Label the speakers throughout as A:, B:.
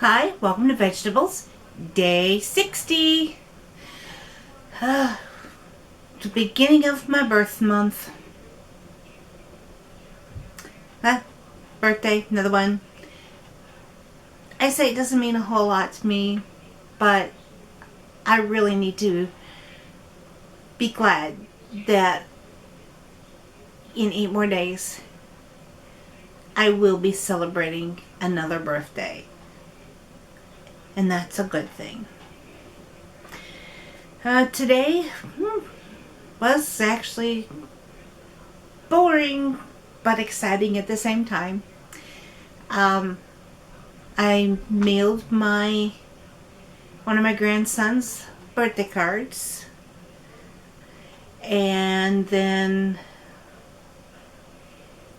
A: Hi, welcome to Vegetables, day 60. The beginning of my birth month. Birthday, another one. I say it doesn't mean a whole lot to me, but I really need to be glad that in 8 more days I will be celebrating another birthday. And that's a good thing. Today was actually boring but exciting at the same time. I mailed one of my grandson's birthday cards, and then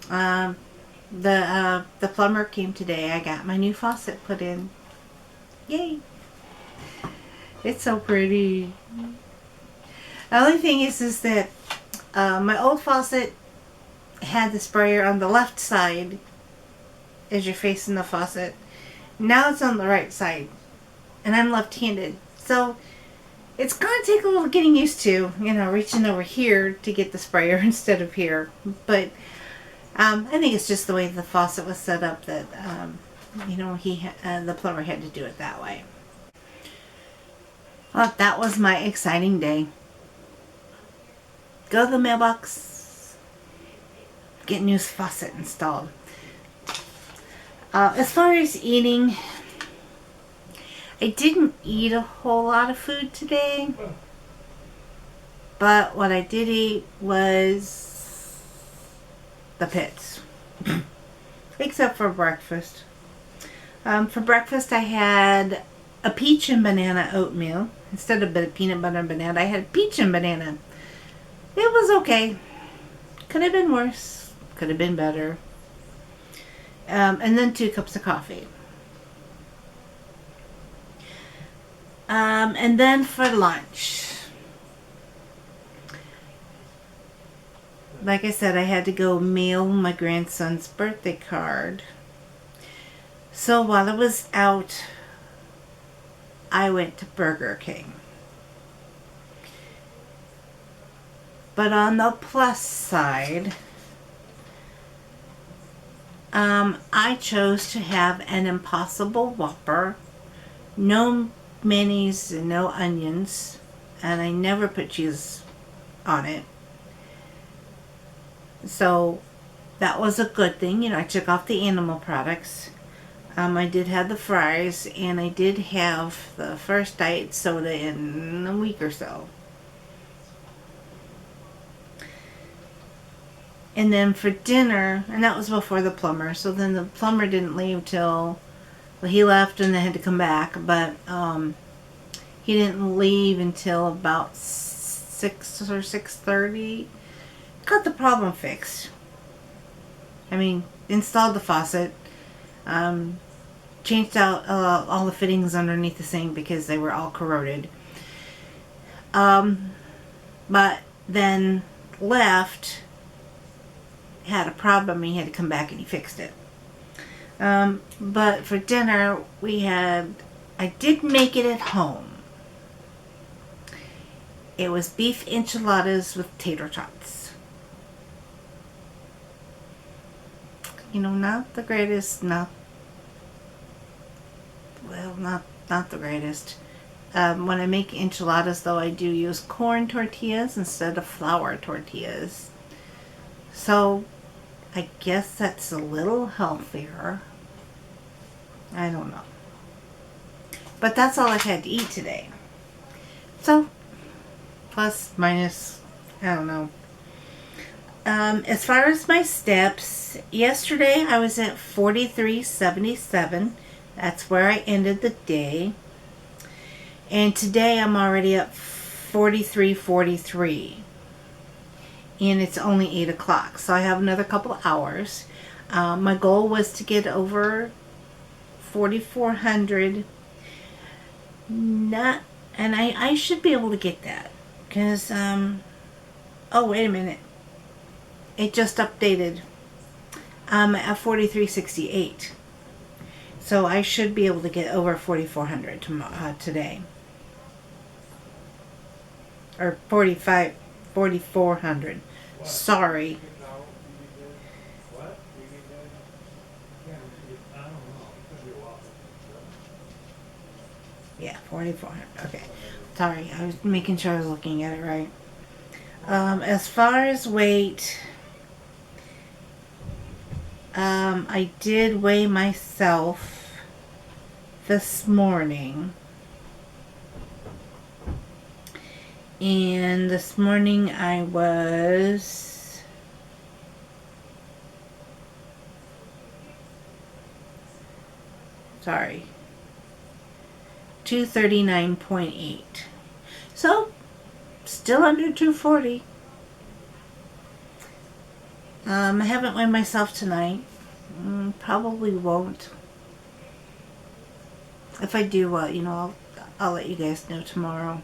A: the plumber came today. I got my new faucet put in. Yay! It's so pretty. The only thing is that my old faucet had the sprayer on the left side as you're facing the faucet. Now it's on the right side, and I'm left-handed, so it's going to take a little getting used to, reaching over here to get the sprayer instead of here. But I think it's just the way the faucet was set up that the plumber had to do it that way. Well, that was my exciting day. Go to the mailbox, get new faucet installed. As far as eating, I didn't eat a whole lot of food today, but what I did eat was the pits, except for breakfast. For breakfast, I had a peach and banana oatmeal. Instead of peanut butter and banana, I had peach and banana. It was okay. Could have been worse. Could have been better. And then 2 cups of coffee. And then for lunch, like I said, I had to go mail my grandson's birthday card. So while I was out, I went to Burger King. But on the plus side, I chose to have an Impossible Whopper, no mayonnaise and no onions, and I never put cheese on it. So that was a good thing. I took off the animal products. I did have the fries, and I did have the first diet soda in a week or so. And then for dinner, and that was before the plumber, so then the plumber didn't leave till, well, he left and then had to come back, but he didn't leave until about 6 or 6:30. Got the problem fixed. Installed the faucet, changed out all the fittings underneath the sink because they were all corroded. But then left, had a problem, and he had to come back and he fixed it. But for dinner, I did make it at home. It was beef enchiladas with tater tots. Not the greatest, not the greatest. When I make enchiladas, though, I do use corn tortillas instead of flour tortillas. So I guess that's a little healthier. I don't know. But that's all I had to eat today. So, plus, minus, I don't know. As far as my steps, yesterday I was at 4377. That's where I ended the day. And today I'm already at 4343. And it's only 8 o'clock, so I have another couple of hours. My goal was to get over 4,400. And I should be able to get that, because oh, wait a minute, it just updated. At 4368. So I should be able to get over 4,400 today. Or 4,400. Sorry. Yeah, 4,400. Okay. Sorry, I was making sure I was looking at it right. As far as weight, I did weigh myself this morning. And this morning I was 239.8. So, still under 240. I haven't weighed myself tonight. Probably won't. If I do, I'll let you guys know tomorrow.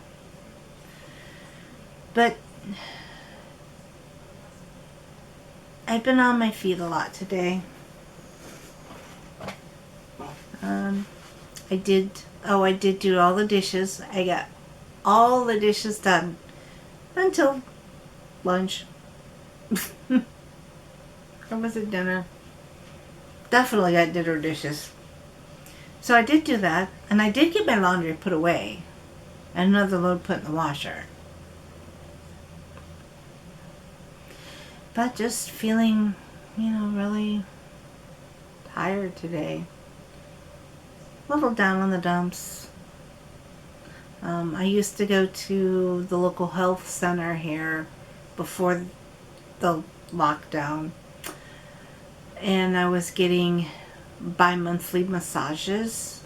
A: But I've been on my feet a lot today. I did do all the dishes. I got all the dishes done until lunch. Or was it dinner? Definitely got dinner dishes. So I did do that, and I did get my laundry put away, and another load put in the washer. But just feeling, really tired today. A little down on the dumps. I used to go to the local health center here before the lockdown, and I was getting bi-monthly massages,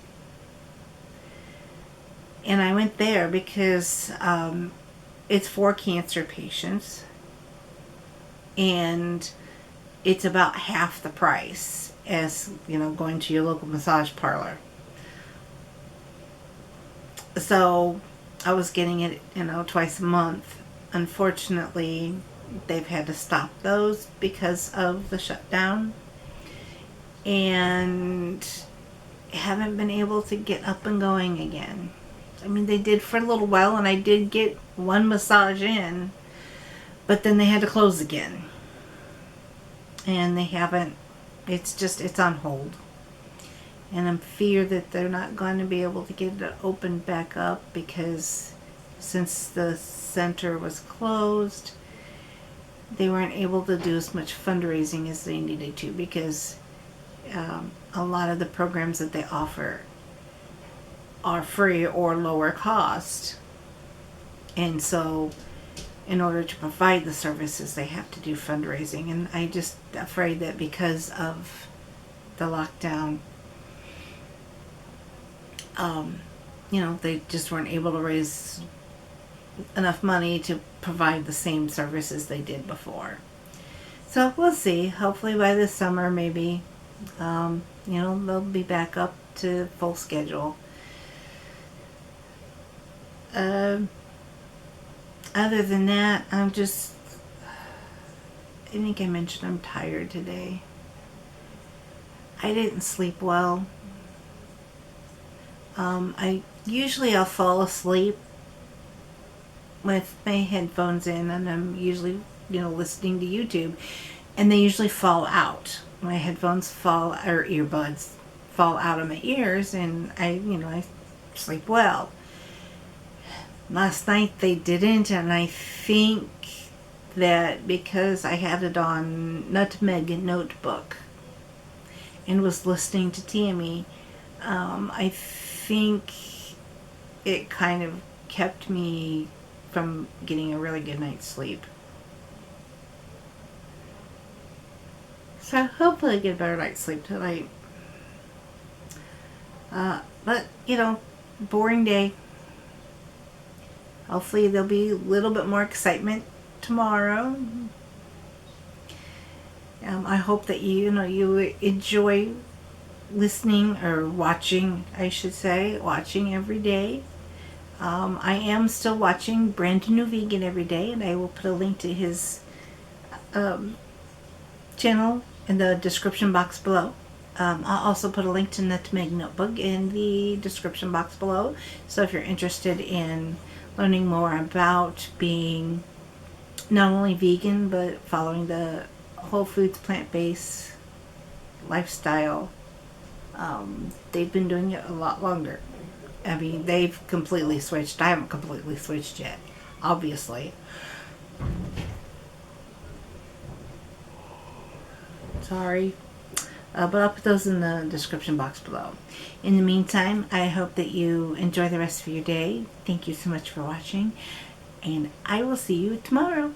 A: and I went there because it's for cancer patients, and it's about half the price as going to your local massage parlor. So I was getting it twice a month. Unfortunately, they've had to stop those because of the shutdown, and haven't been able to get up and going again. I mean, they did for a little while, and I did get one massage in, but then they had to close again. And they haven't, it's on hold. And I'm feared that they're not going to be able to get it opened back up because since the center was closed, they weren't able to do as much fundraising as they needed to because a lot of the programs that they offer are free or lower cost. And so in order to provide the services, they have to do fundraising. And I'm just afraid that because of the lockdown, they just weren't able to raise enough money to provide the same services they did before. So we'll see. Hopefully by this summer, maybe, they'll be back up to full schedule. Other than that, I think I mentioned I'm tired today. I didn't sleep well. I'll fall asleep with my headphones in, and I'm usually, listening to YouTube, and they usually fall out. My headphones or earbuds fall out of my ears, and I sleep well. Last night they didn't, and I think that because I had it on Nutmeg Notebook and was listening to Tammy, I think it kind of kept me from getting a really good night's sleep. So hopefully I get a better night's sleep tonight. But, boring day. Hopefully there'll be a little bit more excitement tomorrow. I hope that you enjoy listening or watching, I should say, watching every day. I am still watching Brand New Vegan every day, and I will put a link to his channel in the description box below. I'll also put a link to Nutmeg Notebook in the description box below. So if you're interested in learning more about being not only vegan, but following the whole foods plant-based lifestyle, they've been doing it a lot longer. I mean, they've completely switched. I haven't completely switched yet, obviously. Sorry. But I'll put those in the description box below. In the meantime, I hope that you enjoy the rest of your day. Thank you so much for watching, and I will see you tomorrow.